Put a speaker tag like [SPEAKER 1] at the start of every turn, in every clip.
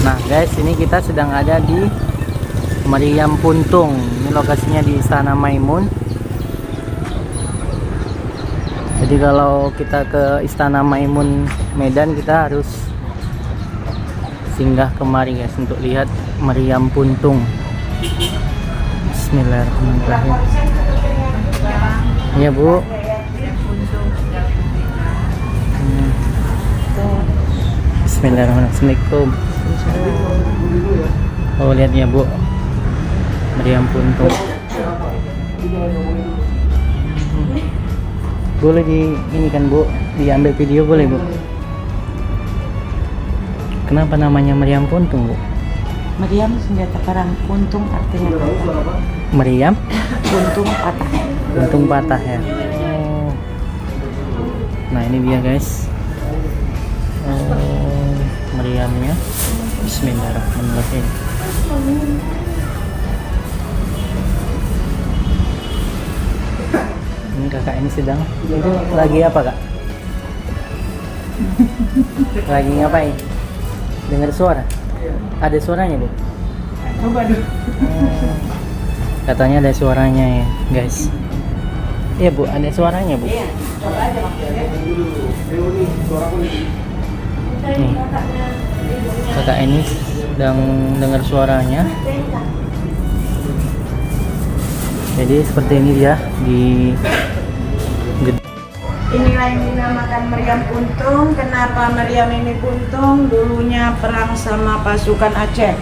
[SPEAKER 1] Nah guys, ini kita sedang ada di Meriam Puntung. Ini lokasinya di Istana Maimun. Jadi kalau kita ke Istana Maimun Medan, kita harus singgah kemari guys untuk lihat Meriam Puntung. Bismillahirrahmanirrahim. Iya Bu. Bismillahirrahmanirrahim. Oh lihat ya Bu, Meriam Puntung. Boleh di ini kan Bu, diambil video boleh Bu? Kenapa namanya Meriam Puntung Bu?
[SPEAKER 2] Meriam senjata perang, puntung artinya patah.
[SPEAKER 1] Meriam?
[SPEAKER 2] Puntung patah.
[SPEAKER 1] Puntung patah ya. Oh. Nah ini dia guys. Oh, meriamnya. Bismillahirrahmanirrahim. Ini kakak ini sedang itu lagi apa kak? Lagi ngapain? Dengar suara? Ada suaranya Bu?
[SPEAKER 2] Coba dulu.
[SPEAKER 1] Katanya ada suaranya ya guys. Iya Bu, ada suaranya Bu.
[SPEAKER 2] Iya, coba aja maksudnya.
[SPEAKER 1] Nih, kakak ini sedang dengar suaranya. Jadi seperti ini dia di gedung.
[SPEAKER 2] Inilah yang dinamakan Meriam Puntung. Kenapa Meriam ini puntung? Dulunya perang sama pasukan Aceh.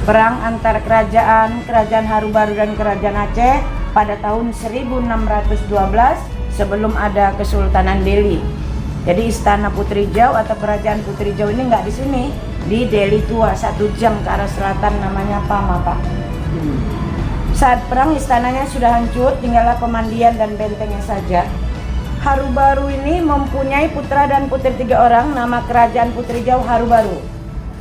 [SPEAKER 2] Perang antar kerajaan Haru Baru dan kerajaan Aceh pada tahun 1612 sebelum ada Kesultanan Delhi. Jadi Istana Putri Jau atau Kerajaan Putri Jau ini nggak di sini, di Delhi Tua, 1 jam ke arah selatan, namanya Pama Pak. Saat perang istananya sudah hancur, tinggallah pemandian dan bentengnya saja. Haru Baru ini mempunyai putra dan putri 3 orang, nama Kerajaan Putri Jau Haru Baru.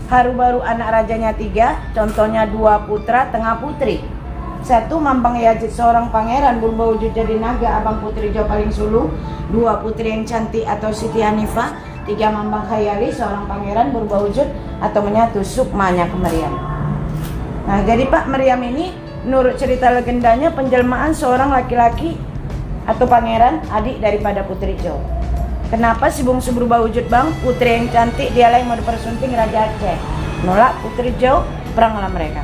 [SPEAKER 2] Haru Baru anak rajanya 3, contohnya 2 putra, tengah putri. 1 Mambang Yazid, seorang pangeran berubah wujud jadi naga, abang Putri Jau paling sulung. 2 putri yang cantik atau Siti Hanifah. 3 Mambang Khayali, seorang pangeran berubah wujud atau menyatu, sukmanya ke Meriam. Nah jadi Pak, Meriam ini menurut cerita legendanya penjelmaan seorang laki-laki atau pangeran, adik daripada Putri Jau. Kenapa si bungsu berubah wujud Bang? Putri yang cantik dialah yang mau dipersunting Raja Aceh. Nolak Putri Jau, peranglah mereka.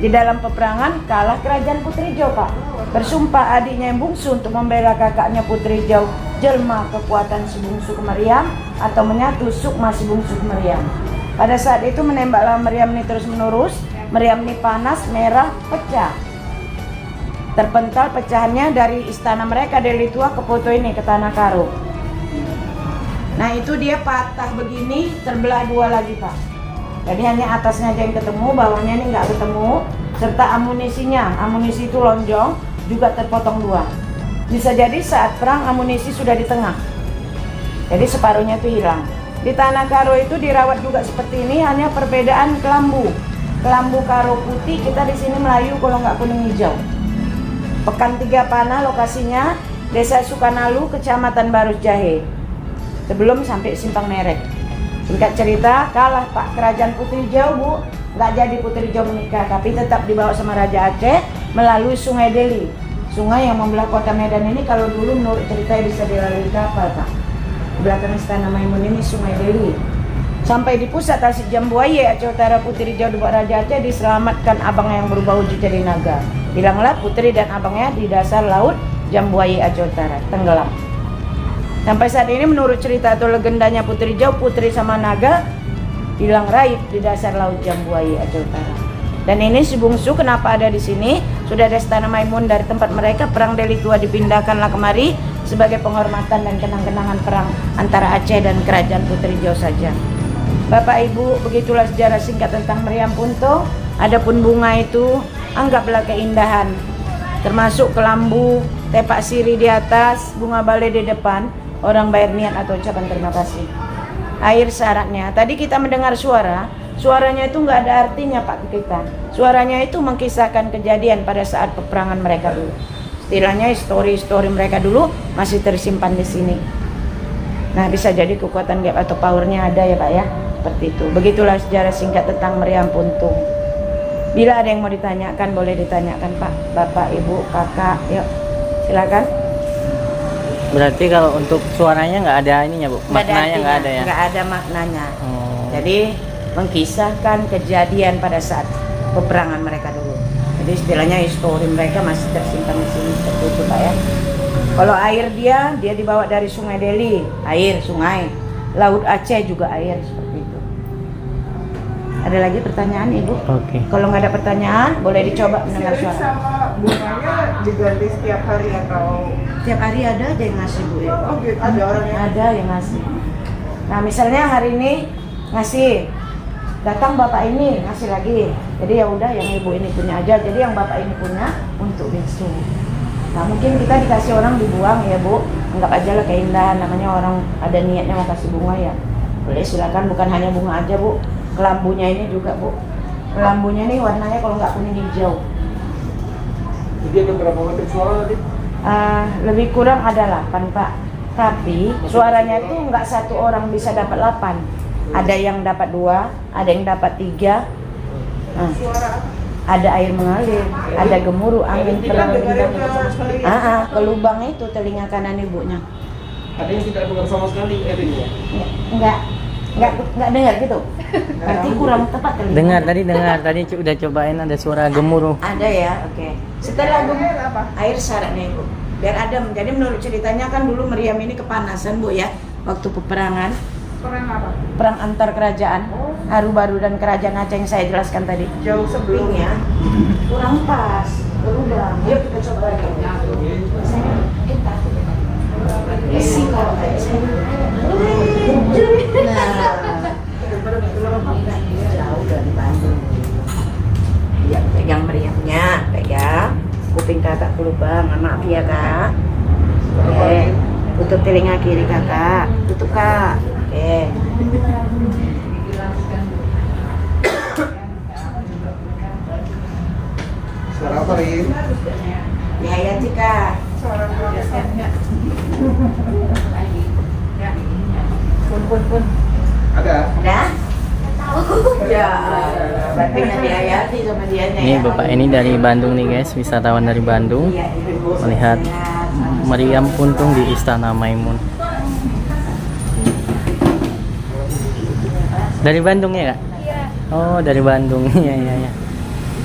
[SPEAKER 2] Di dalam peperangan kalah kerajaan Putri Jau Pak. Bersumpah adiknya yang bungsu untuk membela kakaknya Putri Jau, jelma kekuatan si bungsu ke Meriam atau menyatu sukma si bungsu ke Meriam. Pada saat itu menembaklah Meriam ini terus menerus. Meriam ini panas, merah, pecah. Terpental pecahannya dari istana mereka Delhi Tua ke foto ini, ke Tanah Karo. Nah itu dia patah begini, terbelah 2 lagi Pak. Jadi hanya atasnya aja yang ketemu, bawahnya ini nggak ketemu. Serta amunisinya, amunisi itu lonjong, juga terpotong 2. Bisa jadi saat perang amunisi sudah di tengah. Jadi separuhnya itu hilang. Di Tanah Karo itu dirawat juga seperti ini, hanya perbedaan kelambu. Kelambu karo putih, kita di sini Melayu kalau nggak kuning hijau. Pekan 3 Panah lokasinya, Desa Sukanalu, Kecamatan Barus Jahe. Sebelum sampai Simpang Merek. Singkat cerita, kalah Pak kerajaan Putri Jau Bu, nggak jadi Putri Jau menikah, tapi tetap dibawa sama Raja Aceh melalui Sungai Deli. Sungai yang membelah kota Medan ini kalau dulu menurut cerita bisa dilalui kapal Pak. Di belakang Istana Maimun ini Sungai Deli. Sampai di pusat Tasik Jambuaye Aceh Utara, Putri Jau dibawa Raja Aceh, diselamatkan abangnya yang berubah wujud jadi naga. Hilanglah putri dan abangnya di dasar laut Jambuaye Aceh Utara, tenggelam. Sampai saat ini menurut cerita atau legendanya Putri Jau, putri sama naga hilang raib di dasar laut Jambuaye Aceh Utara. Dan ini si bungsu kenapa ada di sini? Sudah ada Istana Maimun dari tempat mereka perang Delhi Tua dipindahkanlah kemari sebagai penghormatan dan kenang-kenangan perang antara Aceh dan kerajaan Putri Jau saja. Bapak Ibu, begitulah sejarah singkat tentang Meriam Puntung. Adapun bunga itu anggaplah keindahan, termasuk kelambu, tepak siri di atas, bunga balai di depan. Orang bayar niat atau ucapan terima kasih. Air syaratnya. Tadi kita mendengar suaranya itu nggak ada artinya Pak kita. Suaranya itu mengkisahkan kejadian pada saat peperangan mereka dulu. Istilahnya story mereka dulu masih tersimpan di sini. Nah bisa jadi kekuatan gaib atau powernya ada ya Pak ya. Seperti itu. Begitulah sejarah singkat tentang meriam puntung. Bila ada yang mau ditanyakan, boleh ditanyakan Pak, Bapak, Ibu, Kakak. Yuk, silakan.
[SPEAKER 1] Berarti kalau untuk suaranya nggak ada ininya Bu? Maknanya nggak ada ya?
[SPEAKER 2] Nggak ada maknanya.
[SPEAKER 1] Oh.
[SPEAKER 2] Jadi mengkisahkan kejadian pada saat peperangan mereka dulu. Jadi istilahnya histori mereka masih tersimpan di sini seperti itu Pak ya. Kalau air dia dibawa dari Sungai Deli, air sungai. Laut Aceh juga air seperti itu. Ada lagi pertanyaan Ibu?
[SPEAKER 1] Oke.
[SPEAKER 2] Kalau nggak ada pertanyaan, boleh dicoba mendengar
[SPEAKER 3] Sirih
[SPEAKER 2] suara.
[SPEAKER 3] sama bunganya diganti setiap hari atau
[SPEAKER 2] Tiap hari ada aja yang ngasih Bu ya.
[SPEAKER 3] oh gitu, ada orang yang
[SPEAKER 2] Ada yang ngasih. Nah misalnya hari ini ngasih, datang bapak ini ngasih lagi. Jadi ya udah yang ibu ini punya aja. Jadi yang bapak ini punya untuk besok. Nah mungkin kita dikasih orang dibuang ya Bu. Anggap aja lah keindahan. Namanya orang ada niatnya mau kasih bunga ya. Boleh silakan, bukan hanya bunga aja Bu. Kelambunya ini juga Bu. Kelambunya ini warnanya kalau nggak kuning hijau.
[SPEAKER 3] jadi ada berapa macam suara tadi?
[SPEAKER 2] Lebih kurang ada 8 Pak. Tapi suaranya itu nggak satu orang bisa dapat 8. Ada yang dapat 2, ada yang dapat 3.
[SPEAKER 3] Suara
[SPEAKER 2] Ada air mengalir, ada gemuruh angin
[SPEAKER 3] tidak dengar
[SPEAKER 2] terlalu
[SPEAKER 3] yang sama sekali.
[SPEAKER 2] ke lubang itu telinga kanan ibunya.
[SPEAKER 3] Ada yang tidak dengar sama sekali Erin ya?
[SPEAKER 2] Nggak dengar gitu. Berarti kurang tepat telinga.
[SPEAKER 1] Dengar tadi udah cobain ada suara gemuruh.
[SPEAKER 2] Ada ya, oke. Setelah gemuruh air syaratnya ibu. Biar adem. Jadi menurut ceritanya kan dulu meriam ini kepanasan Bu ya, waktu peperangan.
[SPEAKER 3] Perang apa?
[SPEAKER 2] Perang antar kerajaan, Haru-Baru dan kerajaan Aceh yang saya jelaskan tadi.
[SPEAKER 3] Jauh sebelumnya.
[SPEAKER 2] Kurang pas, berubah. Yuk kita coba lagi. Saya kita isi kalau kayak saya. Jauh dari Bandung. Ya, pegang meriamnya, pegang. Kuping kakak ke lubang, maaf ya kak. Oke, tutup telinga kiri kakak, tutup kak. Oke.
[SPEAKER 3] Suara apa Rin?
[SPEAKER 2] Dihayati kak.
[SPEAKER 3] Suara apa?
[SPEAKER 2] Pun.
[SPEAKER 3] Ada?
[SPEAKER 2] Ada? Ya, berarti nggak dihayati sama dia.
[SPEAKER 1] Ini Bapak ini dari Bandung nih guys, wisatawan dari Bandung
[SPEAKER 2] Iya, Ibu.
[SPEAKER 1] melihat meriam puntung di Istana Maimun. Dari Bandung ya Kak?
[SPEAKER 4] Iya.
[SPEAKER 1] Oh dari Bandung. Iya.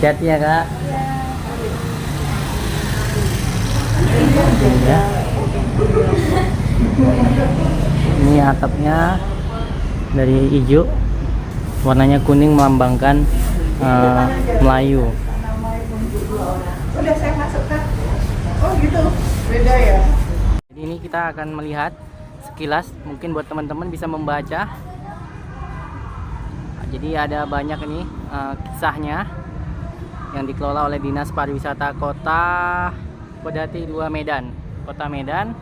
[SPEAKER 1] Hati-hati ya Kak. Ya. Ini atapnya dari hijau, warnanya kuning melambangkan Melayu.
[SPEAKER 3] Udah saya masuk kan? Oh gitu, beda ya?
[SPEAKER 1] Jadi ini kita akan melihat sekilas, mungkin buat teman-teman bisa membaca. Jadi ada banyak ini kisahnya yang dikelola oleh Dinas Pariwisata Kota Kodati 2 Medan, Kota Medan.